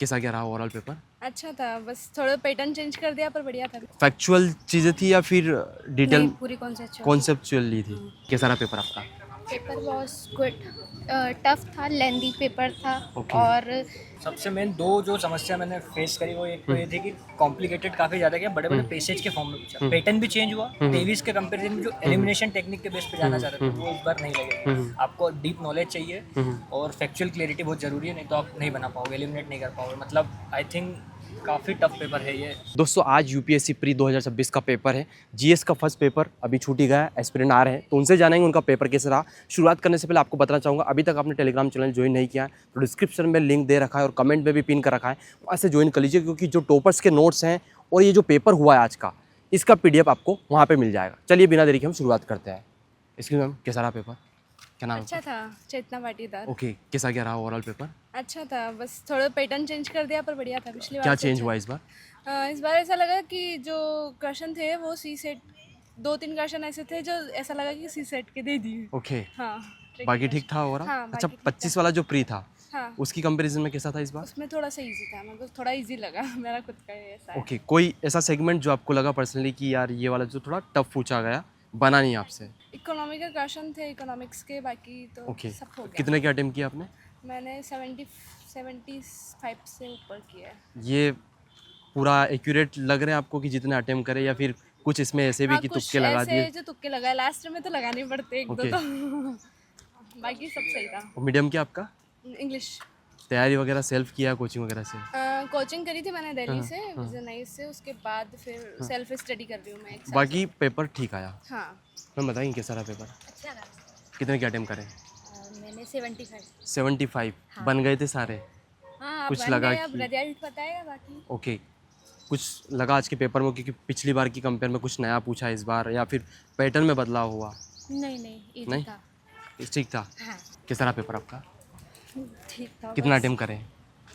कैसा क्या रहा ओवरऑल पेपर? अच्छा था, बस थोड़ा पैटर्न चेंज कर दिया पर बढ़िया था। फैक्चुअल चीज़ें थी या फिर डिटेल नहीं, पूरी कॉन्सेप्चुअल। कॉन्सेप्चुअल ली थी? कैसा रहा पेपर आपका? पेपर वॉज गुड, टफ था, लेंदी पेपर था। ओके। और सबसे मेन दो जो समस्या मैंने फेस करी वो एक तो ये थी कि कॉम्प्लिकेटेड काफ़ी ज़्यादा किया, बड़े बड़े पेसेज के फॉर्म में पूछा, पैटर्न भी चेंज हुआ। तेवीस के कंपेरिजन में जो एलिमिनेशन टेक्निक के बेस पे जाना चाह रहे थे वो इस बार नहीं लगेगा। आपको डीप नॉलेज चाहिए और फैक्चुअल क्लियरिटी बहुत ज़रूरी है, नहीं तो आप नहीं बना पाओगे, एलिमिनेट नहीं कर पाओगे। मतलब आई थिंक काफ़ी टफ पेपर है ये। दोस्तों आज यूपीएससी प्री 2026 का पेपर है। जीएस का फर्स्ट पेपर अभी छूट ही गया है, एस्पिरेंट आ रहे हैं तो उनसे जानेंगे उनका पेपर कैसे रहा। शुरुआत करने से पहले आपको बताना चाहूँगा, अभी तक आपने टेलीग्राम चैनल ज्वाइन नहीं किया है तो डिस्क्रिप्शन में लिंक दे रखा है और कमेंट में भी पिन कर रखा है, वहाँ से ज्वाइन कर लीजिए क्योंकि जो टॉपर्स के नोट्स हैं और ये जो पेपर हुआ है आज का, इसका PDF आपको वहाँ पर मिल जाएगा। चलिए बिना देरी के हम शुरुआत करते हैं। इसकी मैम कैसा रहा पेपर? क्या नाम है? अच्छा था, चेतना पाटीदार। ओके, कैसा क्या रहा ओवरऑल पेपर? अच्छा था, बस थोड़ा पैटर्न चेंज कर दिया पर बढ़िया था। पिछली बार क्या से चेंज अच्छा हुआ था। इस बार? इस बार ऐसा लगा कि जो क्वेश्चन थे वो सी सेट, 2-3 क्वेश्चन ऐसे थे जो ऐसा लगा कि सी सेट के दे दिए। ओके, हाँ, बाकी ठीक था ओवरऑल? हाँ, अच्छा, बाकी ठीक था। 25 वाला जो प्री था हाँ, उसकी कंपैरिजन में कैसा था इस बार? उसमें थोड़ा सा इजी था, मेरे को थोड़ा इजी लगा। मेरा खुद का ही ऐसा है। ओके, कोई ऐसा सेगमेंट जो आपको लगा पर्सनली कि यार ये वाला जो थोड़ा टफ पूछा गया, बना नहीं आपसे? इकोनॉमी के क्वेश्चन थे, इकोनॉमिक्स के, बाकी तो ओके, सब हो गया। कितने के अटेम्प्ट किया आपने? मैंने 75 से ऊपर किया है। ये पूरा एक्यूरेट लग रहे हैं आपको कि जितने अटेम्प्ट करे, या फिर कुछ इसमें ऐसे भी हाँ, कि कुछ तुक्के लगा ऐसे दिए? जो तुक्के लगाए लास्ट में तो लगाने पड़ते एक दो ओके। तो। बाकी सब सही था। और मीडियम क्या आपका? इंग्लिश। तैयारी वगैरह सेल्फ किया कोचिंग वगैरह से? कोचिंग करी थी मैंने दिल्ली से, विजय से, उसके बाद फिर सेल्फ स्टडी कर रही हूँ मैं एक साल बाकी पेपर ठीक आया? से। हाँ, मैं बताएंगे कैसा रहा पेपर? अच्छा रहा। कितने के अटेम्प्ट करें? मैंने 75। 75 बन गए थे सारे? हाँ, कुछ बन लगा गए, अब कि- रिजल्ट बताएगा बाकी। ओके, कुछ लगा आज के पेपर में क्योंकि पिछली बार की कंपेयर में कुछ नया पूछा इस बार, या फिर पैटर्न में बदलाव हुआ? नहीं, इजी नहीं? था। ठीक था। हाँ, कैसा रहा पेपर आपका? ठीक था। कितना अटेम्प्ट करें?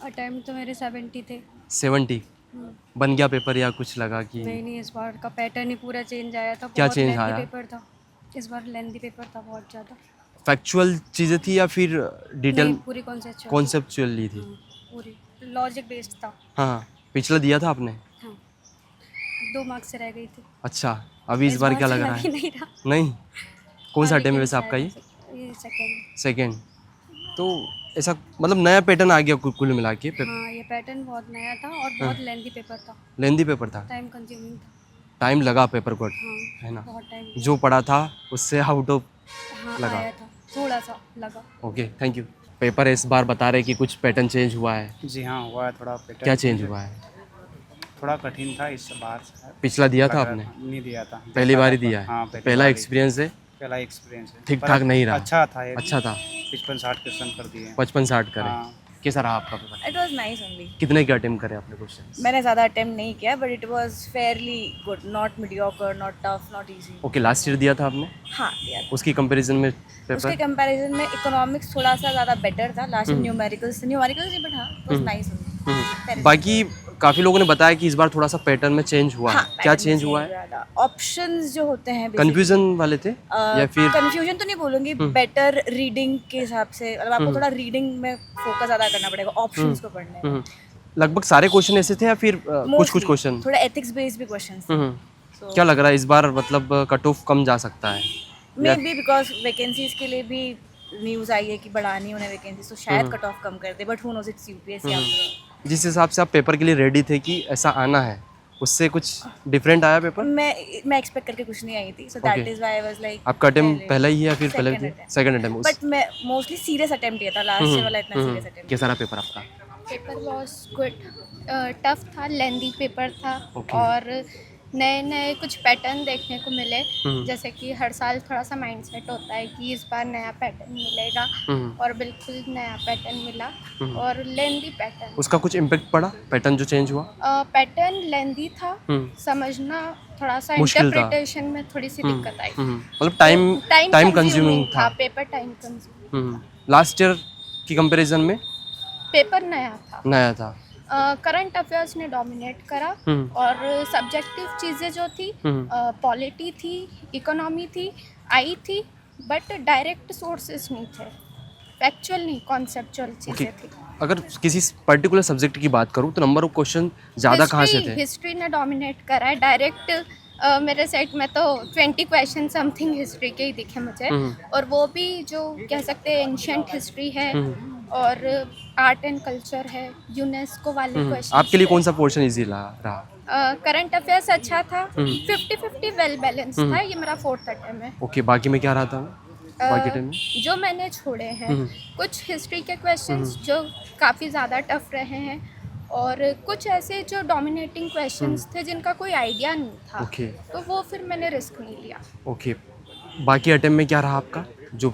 अटेम्प्ट तो मेरे 70 थे। 70 बन गया पेपर या कुछ लगा कि? नहीं, इस बार का पैटर्न ही पूरा चेंज आया था। क्या बहुत चेंज लेंथी आया? पेपर था इस बार, लेंथी पेपर था बहुत ज़्यादा। फैक्चुअल चीज़ें थी या फिर डिटेल नहीं, पूरी कॉन्सेप्चुअल। कॉन्सेप्चुअल ली थी? पूरी लॉजिक बेस्ड था। हाँ, पिछला दिया था आपने? हाँ, 2 मार्क्स से रह गई थी। अच्छा, अभी इस बार क्या से लग रहा लगी है? नहीं रहा। नहीं? कौन सा अभी अटेम्प्ट है के वैसे आपका ये? ये सेकंड। सेकेंड। तो ऐसा मतलब नया पैटर्न आ गया कुल मिला के? हाँ, ये पैटर्न बहुत नया था और बहुत लेंथी पेपर था, लेंदी पेपर था? टाइम कंज्यूमिंग था। टाइम लगा पेपर को, हाँ, है ना? बहुत टाइम। जो पढ़ा था उससे आउट ऑफ हाँ, लगा। आया था, थोड़ा सा लगा। Okay, thank you. पेपर इस बार बता रहे कि कुछ पैटर्न चेंज हुआ है, जी हाँ, हुआ है थोड़ा पैटर्न। क्या चेंज हुआ है? थोड़ा कठिन था इस बार से। पिछला दिया लग था रहा आपने? था, नहीं दिया था, पहली बार ही दिया है? हाँ, तो पहला बार ही। एक्सपीरियंस है? पहला एक्सपीरियंस है। ठीक पर ठाक नहीं रहा? अच्छा था ये, अच्छा था। 55-60 क्वेश्चन कर दिए। 55-60 करे? हाँ। कैसा रहा आपका paper? It was nice only. कितने के अटेम्प्ट करे आपने क्वेश्चन? मैंने ज़्यादा अटेम्प्ट नहीं किया but it was fairly good, not mediocre, not tough, not easy. Okay, last year दिया था आपने? हाँ, दिया था। उसकी कंपैरिजन में उसके पेपर? कंपैरिजन में इकोनॉमिक्स थोड़ा सा ज़्यादा बेटर था। लास्ट न्यूमेरिकल्स नहीं, बट हाँ, इट वॉज नाइस ओनली। बाकी काफ़ी लोगों ने बताया कि इस बार थोड़ा सा पैटर्न में चेंज हुआ है, क्या चेंज हुआ है? ऑप्शंस जो होते हैं कन्फ्यूजन वाले थे या फिर? कंफ्यूजन तो नहीं बोलूंगी, बेटर रीडिंग के हिसाब से, मतलब आपको थोड़ा रीडिंग में फोकस ज़्यादा करना पड़ेगा ऑप्शंस को पढ़ने में। लगभग सारे क्वेश्चन ऐसे थे या फिर कुछ Mostly, क्वेश्चन? थोड़ा एथिक्स बेस्ड भी क्वेश्चंस थे। क्या लग रहा है इस बार मतलब कट ऑफ कम जा सकता है? मे बी बिकॉज वैकेंसीज के लिए भी न्यूज़ आई है कि बढ़ानी उन्हें वैकेंसीज, तो शायद कट ऑफ कम कर दे, but who knows, it's UPSC after. जिस हिसाब से आप पेपर के लिए रेडी थे कि ऐसा आना है, उससे कुछ डिफरेंट आया पेपर? मैं एक्सपेक्ट करके कुछ नहीं आई थी, so that is why I was like. आपका अटेम्प्ट पहला ही है या फिर पहले? Second attempt. Second attempt. But मैं मोस्टली सीरियस अटेम्प्ट किया था, लास्ट ईयर वाला इतना सीरियस अटेम्प्ट। कैसा रहा पेपर आपका? पेपर वॉज गुड, टफ था, लेंदी पेपर था। Okay. और नए कुछ पैटर्न देखने को मिले, जैसे कि हर साल थोड़ा सा माइंडसेट होता है कि इस बार नया पैटर्न मिलेगा, और बिल्कुल नया पैटर्न मिला और लेंदी पैटर्न। उसका कुछ इम्पेक्ट पड़ा पैटर्न जो चेंज हुआ? पैटर्न लेंदी था, समझना थोड़ा सा, मुश्किल था। इंटरप्रिटेशन में थोड़ी सी दिक्कत आई। मतलब टाइम कंज्यूमिंग था paper time consuming. Last year की कंपैरिजन में पेपर नया था। था। करंट अफेयर्स ने डोमिनेट करा, और सब्जेक्टिव चीज़ें जो थी, पॉलिटी थी, इकोनॉमी थी, आई थी, बट डायरेक्ट सोर्सेस नहीं थे। फैक्चुअल नहीं, कॉन्सेप्चुअल चीज़ें थी। अगर किसी पर्टिकुलर सब्जेक्ट की बात करूँ तो नंबर ऑफ क्वेश्चन ज़्यादा कहाँ से थे? हिस्ट्री ने डोमिनेट करा है डायरेक्ट। मेरे सेट में तो 20 क्वेश्चन समथिंग हिस्ट्री के ही दिखे मुझे, और वो भी जो कह सकते हैं एंशियंट हिस्ट्री है और आर्ट एंड कल्चर है, यूनेस्को वाले क्वेश्चन। आपके लिए कौन सा पोर्शन इजी रहा? करंट अफेयर्स अच्छा था, 50-50 वेल बैलेंस था। ये मेरा 4th अटेम्प्ट है। ओके, बाकी में क्या रहा था बाकी टाइम में? जो मैंने छोड़े हैं कुछ हिस्ट्री के क्वेश्चंस जो काफ़ी ज़्यादा टफ रहे हैं, और कुछ ऐसे जो डोमिनेटिंग क्वेश्चंस थे जिनका कोई आइडिया नहीं था। ओके तो वो फिर मैंने रिस्क नहीं लिया। ओके, बाकी अटेम्प्ट में क्या रहा आपका, जो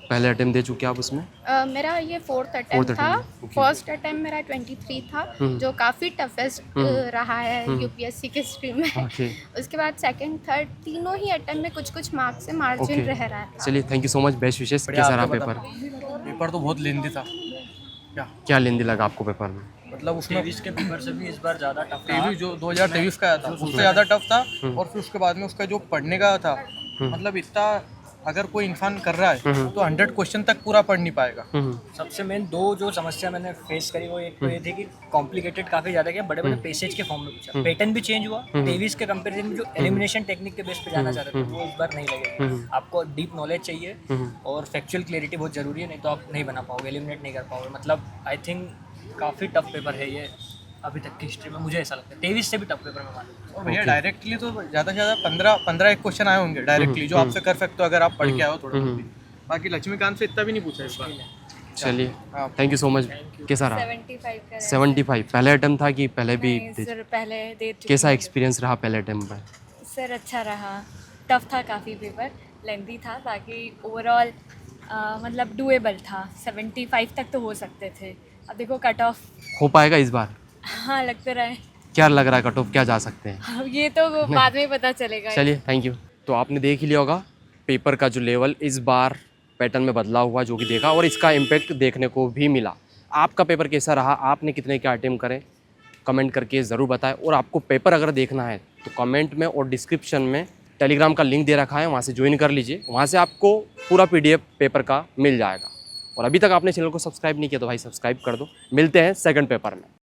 पहले अटेम्प्ट दे चुके आप उसमें? मेरा ये 4th अटेम्प्ट था। attempt, okay. फर्स्ट अटेम्प्ट मेरा 23 था, जो काफ़ी टफेस्ट रहा है यूपीएससी के हिस्ट्री में। ओके उसके बाद सेकंड थर्ड तीनों ही अटेम्प्ट में कुछ कुछ मार्क्स से मार्जिन ओके, रह रहा है। चलिए thank you so much, best wishes. कैसा रहा पेपर? पेपर तो बहुत लेंदी था। क्या लेंदी लगा आपको पेपर में? मतलब उसमें 23 के पेपर से भी इस बार ज़्यादा टफ था। 23 जो 2023 का आया था उससे ज़्यादा टफ था, और फिर उसके बाद में उसका जो पढ़ने का था, मतलब इतना अगर कोई इंसान कर रहा है तो 100 क्वेश्चन तक पूरा पढ़ नहीं पाएगा। सबसे मेन दो जो समस्या मैंने फेस करी वो एक तो ये थी कि कॉम्प्लिकेटेड काफ़ी ज़्यादा किया, बड़े बड़े पैसेज के फॉर्म में पूछा, पैटर्न भी चेंज हुआ। 23 के कंपेरिजन में जो एलिमिनेशन टेक्निक के बेस पे जाना चाहते थे वो इस बार नहीं लगे। आपको डीप नॉलेज चाहिए और फैक्चुअल क्लैरिटी बहुत ज़रूरी है, नहीं तो आप नहीं बना पाओगे, एलिमिनेट नहीं कर पाओगे। मतलब आई थिंक काफ़ी टफ पेपर है ये अभी तक की हिस्ट्री में, मुझे ऐसा लगता है 23 से भी टफ पेपर में माना। और भैया डायरेक्टली तो ज़्यादा से ज़्यादा 15 एक क्वेश्चन आए होंगे डायरेक्टली जो आपसे कर सकते हो अगर आप पढ़ के आओ थोड़ा बहुत भी। बाकी लक्ष्मीकांत से इतना भी नहीं पूछा इस बार। चलिए थैंक यू सो मच। कैसा रहा? 75 का 75 पहले अटेम्प्ट था कि पहले भी नहीं, सर पहले दे चुकी कैसा हूँ। एक्सपीरियंस रहा पहले अटेम्प्ट में? सर अच्छा रहा, टफ था काफ़ी पेपर, लेंदी था, बाकी ओवरऑल मतलब डूएबल था। 75 तक तो हो सकते थे। अब देखो कट ऑफ हो पाएगा इस बार? हाँ लग तो रहा है। क्या लग रहा है कट ऑफ क्या जा सकते हैं? अब ये तो बाद में पता चलेगा। चलिए थैंक यू। तो आपने देख ही लिया होगा पेपर का जो लेवल इस बार पैटर्न में बदला हुआ जो कि देखा, और इसका इम्पैक्ट देखने को भी मिला। आपका पेपर कैसा रहा? आपने कितने क्या अटेम्प्ट करें? कमेंट करके ज़रूर बताएं। और आपको पेपर अगर देखना है तो कमेंट में और डिस्क्रिप्शन में टेलीग्राम का लिंक दे रखा है, वहाँ से ज्वाइन कर लीजिए। वहाँ से आपको पूरा PDF पेपर का मिल जाएगा। और अभी तक आपने चैनल को सब्सक्राइब नहीं किया तो भाई सब्सक्राइब कर दो। मिलते हैं सेकंड पेपर में।